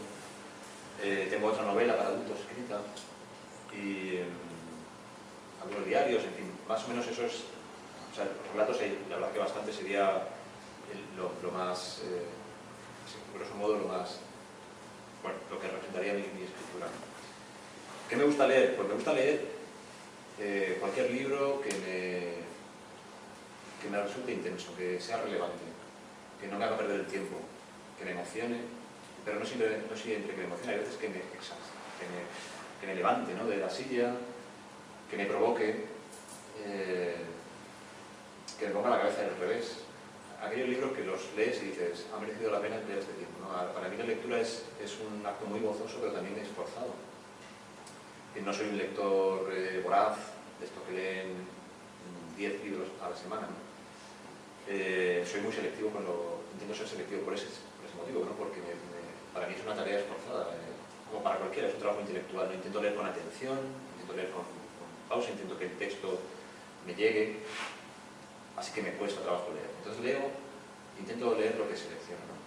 Tengo otra novela para adultos escrita, y algunos diarios, en fin, más o menos eso es... O sea, los relatos, la verdad que bastante sería lo más... grosso modo, lo más... Bueno, lo que representaría mi escritura. ¿Qué me gusta leer? Pues me gusta leer cualquier libro que me resulte intenso, que sea relevante, que no me haga perder el tiempo, que me emocione, pero no siempre que me emocione, hay veces que me levante, ¿no?, de la silla, que me provoque, que me ponga la cabeza al revés. Aquellos libros que los lees y dices, ha merecido la pena emplear este tiempo, ¿no? Para mí la lectura es un acto muy gozoso, pero también esforzado. No soy un lector voraz, de estos que leen 10 libros a la semana, ¿no? Soy muy selectivo intento ser selectivo por ese motivo, ¿no? Porque para mí es una tarea esforzada, como para cualquiera, es un trabajo intelectual, ¿no? Intento leer con atención, intento leer con pausa, intento que el texto me llegue, así que me cuesta trabajo leer. Entonces intento leer lo que selecciono, ¿no?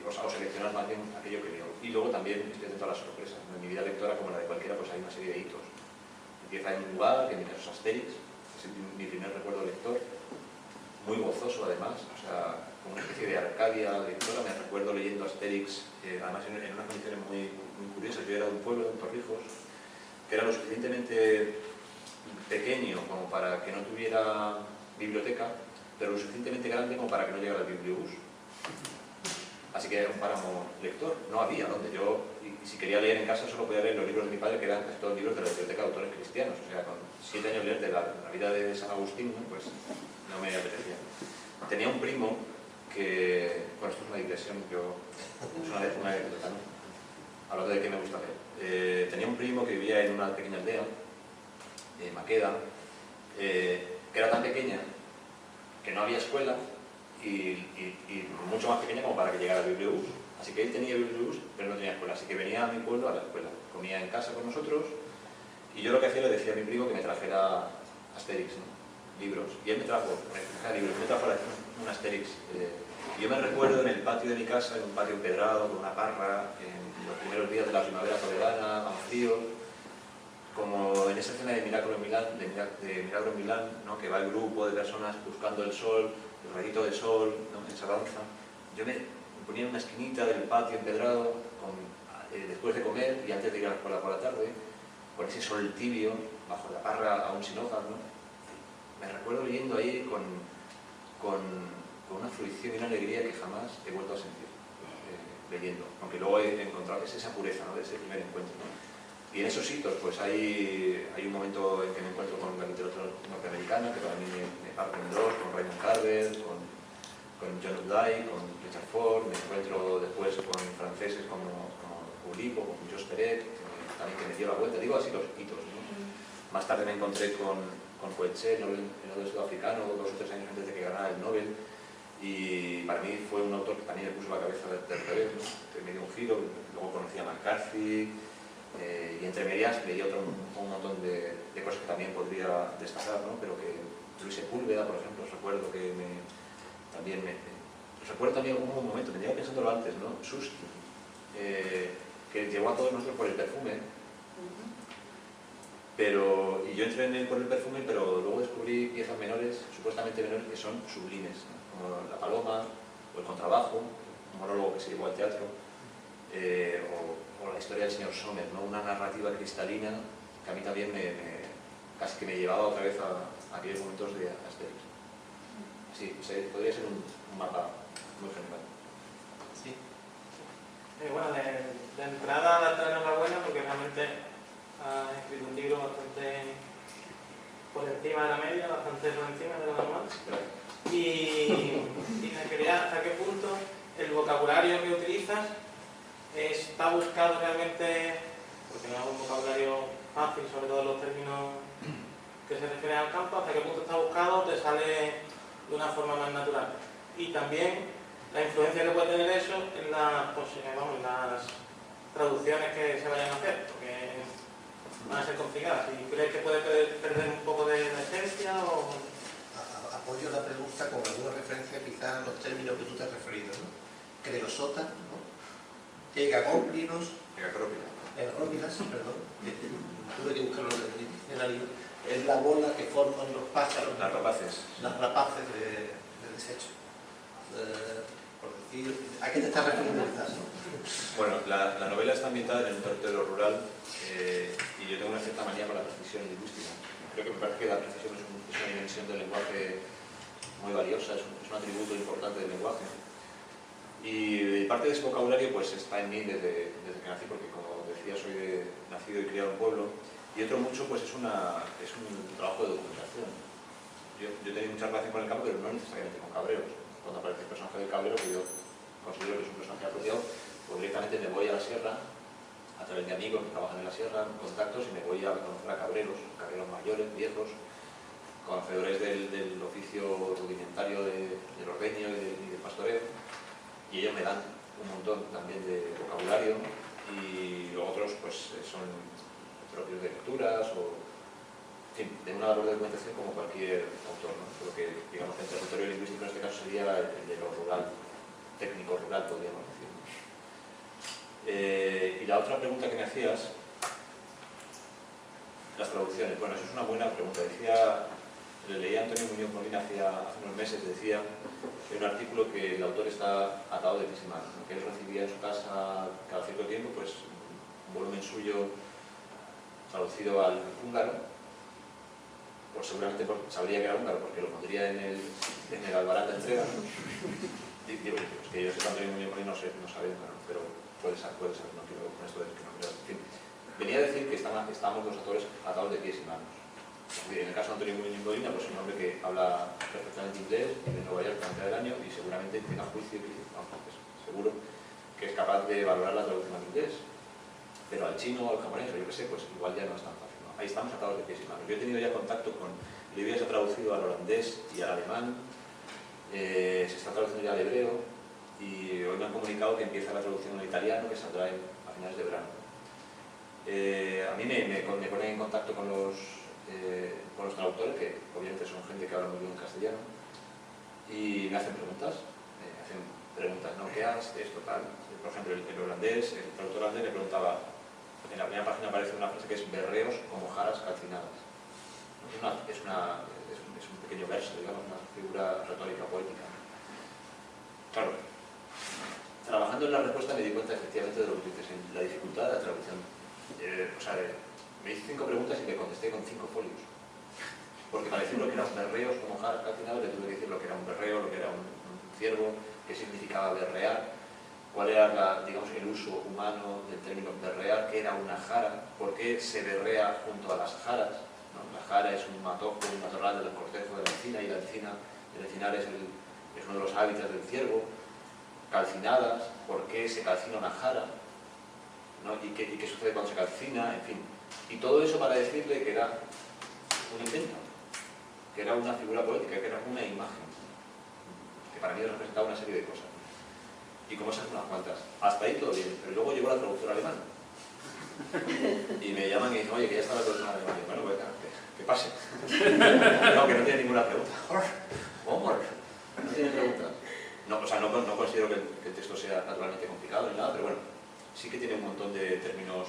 O seleccionar más bien aquello que leo. Y luego también estoy atento a las sorpresas, ¿no? En mi vida lectora, como la de cualquiera, pues hay una serie de hitos. Empieza en un lugar, que en mi caso es Asterix, es mi primer recuerdo lector, muy gozoso además, o sea, como una especie de Arcadia lectora. Me recuerdo leyendo Asterix, además en unas condiciones muy, muy curiosas. Yo era de un pueblo, de Torrijos, que era lo suficientemente pequeño como para que no tuviera biblioteca, pero lo suficientemente grande como para que no llegara el bibliobús. Así que era un páramo lector, no había donde yo, y si quería leer en casa solo podía leer los libros de mi padre, que eran casi todos libros de la biblioteca de autores cristianos. O sea, con 7 años leer de la vida de San Agustín, ¿no? Pues no me apetecía. Tenía un primo que, bueno, esto es una digresión, es una anécdota, ¿no? Hablando de qué me gusta leer. Tenía un primo que vivía en una pequeña aldea, Maqueda, que era tan pequeña que no había escuela y mucho más pequeña como para que llegara el bibliobús. Así que él tenía bibliobús, pero no tenía escuela. Así que venía a mi pueblo a la escuela. Comía en casa con nosotros y yo lo que hacía le decía a mi primo que me trajera Asterix, ¿no? Libros. Y él me trajo un Asterix. Yo me recuerdo en el patio de mi casa, en un patio empedrado, con una parra, en los primeros días de la primavera toledana, con frío, como en esa escena de Milagro en Milán, ¿no? Que va el grupo de personas buscando el sol, el rayito de sol, ¿no? Esa danza. Yo me ponía en una esquinita del patio empedrado, después de comer y antes de ir a la escuela por la tarde, con ese sol tibio, bajo la parra aún sin hojas, ¿no? Me recuerdo leyendo ahí con una fruición y una alegría que jamás he vuelto a sentir leyendo, aunque luego he encontrado que es esa pureza, ¿no? De ese primer encuentro, ¿no? Y en esos hitos pues hay un momento en que me encuentro con la literatura norteamericana, que para mí me parte en dos, con Raymond Carver, con John Updike, con Richard Ford. Me encuentro después con franceses como Oulipo, con Jos Perec, también que me dio la vuelta. Digo así los hitos, ¿no? Más tarde me encontré con Coetzee, el Nobel sudafricano, 2 o 3 años antes de que ganara el Nobel. Y para mí fue un autor que también me puso la cabeza del revés, ¿no? Que me dio un giro. Luego conocí a McCarthy, y entre medias leí un montón de cosas que también podría destacar, ¿no? Pero que Luis Sepúlveda, por ejemplo, recuerdo también un momento, me llevo pensándolo antes, ¿no? Susskind, que llegó a todos nosotros por el perfume, y yo entré en él por el perfume, pero luego descubrí piezas menores, supuestamente menores, que son sublimes, ¿no? Como La Paloma, o El Contrabajo, un monólogo que se llevó al teatro, o La historia del señor Sommer, ¿no? Una narrativa cristalina que a mí también casi que me llevaba otra vez a aquellos momentos de Asterix. Sí, podría ser un mapa muy general. Sí. Bueno, de entrada darte la enhorabuena porque realmente has escrito un libro bastante por encima de la media, bastante por encima de lo normal. Y me quería, ¿hasta qué punto el vocabulario que utilizas está buscado realmente, porque no es un vocabulario fácil, sobre todo los términos que se refieren al campo, hasta qué punto está buscado, te sale de una forma más natural? Y también la influencia que puede tener eso en las traducciones que se vayan a hacer, porque van a ser complicadas. ¿Y crees que puede perder un poco de esencia? O... Apoyo la pregunta con alguna referencia quizás a los términos que tú te has referido, ¿no? Creosota, ¿no? Egagóplinos, perdón, tuve que buscarlo en el diccionario. Es la bola que forman los pájaros, Las rapaces. Las rapaces de desecho. Por decir, ¿a qué te estás refiriendo quizás, no? Bueno, la novela está ambientada en un territorio rural, y yo tengo una cierta manía con la precisión lingüística. Creo que me parece que la precisión es una dimensión del lenguaje muy valiosa, es un atributo importante del lenguaje. Y parte de ese vocabulario pues está en mí desde que nací, porque como decía soy nacido y criado en pueblo, y otro mucho pues es un trabajo de documentación. Yo he tenido mucha relación con el campo, pero no necesariamente con cabreros. Cuando aparece el personaje del cabrero, que yo considero que es un personaje apropiado, pues directamente me voy a la sierra, a través de amigos que trabajan en la sierra, contactos, y me voy a conocer a cabreros mayores, viejos, conocedores del oficio rudimentario del ordeño y del pastoreo, y ellos me dan un montón también de vocabulario, y otros pues son propios de lecturas o en fin, de una labor de documentación como cualquier autor, ¿no? Pero que digamos que el territorio lingüístico en este caso sería el de lo rural, técnico rural podríamos decir. Y la otra pregunta que me hacías, las traducciones. Bueno, eso es una buena pregunta. Leí a Antonio Muñoz Molina hace unos meses, decía en un artículo que el autor está atado de pies y manos, ¿no? Que él recibía en su casa cada cierto tiempo pues un volumen suyo traducido al húngaro, pues seguramente sabría que era húngaro, porque lo pondría en el albarán de entrega. Digo, es que yo sé tanto Antonio Muñoz no sé, no sabe húngaro, pero puede ser, no quiero con esto decir que no quiero. En fin, venía a decir que estamos los actores atados de pies y manos. En el caso de Antonio Muñoz Molina, pues es un hombre que habla perfectamente inglés, vive en Nueva York a mitad del año y seguramente tenga juicio, seguro que es capaz de valorar la traducción al inglés. Pero al chino, al japonés, o yo qué sé, pues igual ya no es tan fácil, ¿no? Ahí estamos atados de pies y manos. Yo he tenido ya contacto con Livia, se ha traducido al holandés y al alemán, se está traduciendo ya al hebreo y hoy me han comunicado que empieza la traducción al italiano que saldrá a finales de verano. A mí me pone en contacto con los traductores, que obviamente son gente que habla muy bien castellano, y me hacen preguntas, ¿no? ¿Qué haces esto, tal? Por ejemplo, el holandés, el traductor holandés me preguntaba, en la primera página aparece una frase que es berreos como jaras calcinadas. Es un pequeño verso, digamos, una figura retórica poética. Claro, trabajando en la respuesta me di cuenta efectivamente de lo que dices, en la dificultad de la traducción. Me hice 5 preguntas y le contesté con 5 folios. Porque para decir lo que eran berreos como jaras calcinadas le tuve que decir lo que era un berreo, lo que era un ciervo, qué significaba berrear, cuál era digamos, el uso humano del término berrear, qué era una jara, por qué se berrea junto a las jaras, ¿no? La jara es un matojo, un matorral del cortejo de la encina, y el encinar es uno de los hábitats del ciervo. Calcinadas, por qué se calcina una jara, ¿no? y qué sucede cuando se calcina, en fin. Y todo eso para decirle que era un invento, que era una figura poética, que era una imagen, que para mí representaba una serie de cosas. Y como esas unas cuantas. Hasta ahí todo bien, pero luego llegó la traductora alemana. Y me llaman y dicen, oye, que ya está la traductora alemana. Bueno, pues que pase. No, que no tiene ninguna pregunta. No tiene preguntas. No, o sea, no considero que el texto sea naturalmente complicado ni nada, pero bueno, sí que tiene un montón de términos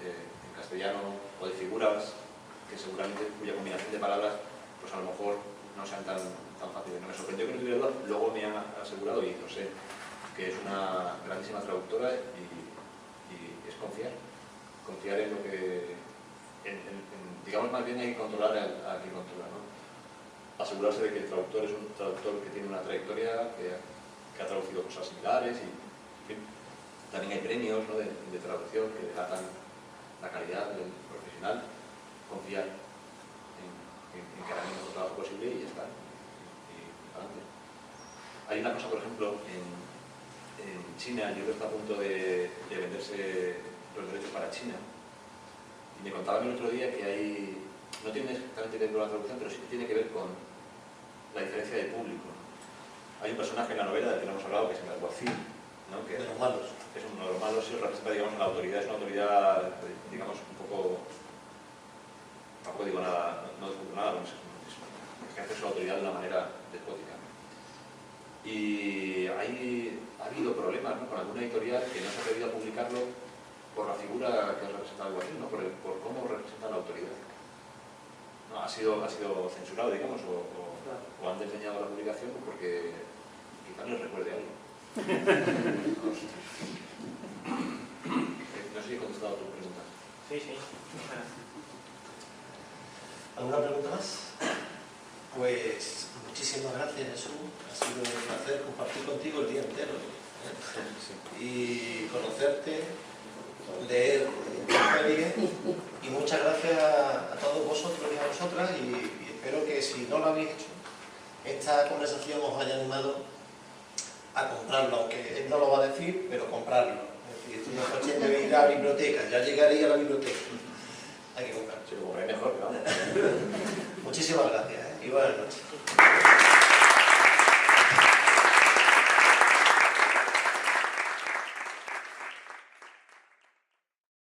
en castellano o de figuras que seguramente, cuya combinación de palabras, pues a lo mejor no sean tan fáciles. No me sorprendió que no tuviera dudas, luego me han asegurado, y lo sé, que es una grandísima traductora y es confiar en lo que, digamos, más bien hay que controlar a quien controla, ¿no? Asegurarse de que el traductor es un traductor que tiene una trayectoria, que ha traducido cosas similares y, en fin, también hay premios, ¿no? de traducción que delatan la calidad del profesional. Confiar en que harán el mejor trabajo posible y ya está, y adelante. Hay una cosa, por ejemplo, en China, el libro está a punto de venderse los derechos para China, y me contaban el otro día que no tiene exactamente que ver con la traducción, pero sí que tiene que ver con la diferencia de público. Hay un personaje en la novela del que no hemos hablado, que es el alguacil, ¿no? Que de los malos. Es uno de los malos, sí, representa, digamos, la autoridad, es una autoridad, digamos, un poco... Tampoco digo nada, no digo nada, ejerce su autoridad de una manera despótica. Y ha habido problemas, ¿no? Con alguna editorial que no se ha atrevido a publicarlo por la figura que representa el alguacil, ¿no? Por cómo representa la autoridad. ¿No? Ha sido censurado, digamos, o han desdeñado la publicación porque quizás les recuerde algo. No sé si he contestado a tu pregunta. Sí. ¿Alguna pregunta más? Pues muchísimas gracias, Jesús. Ha sido un placer compartir contigo el día entero, ¿eh? Y conocerte, leer tu serie. Y muchas gracias a todos vosotros y a vosotras. Y espero que si no lo habéis hecho, esta conversación os haya animado a comprarlo, aunque él no lo va a decir, pero comprarlo. Es decir, esto no es cuestión de ir a la biblioteca, ya llegaré a la biblioteca. Hay que comprarlo. Si lo compré mejor, claro. Muchísimas gracias, ¿eh? Y buenas noches.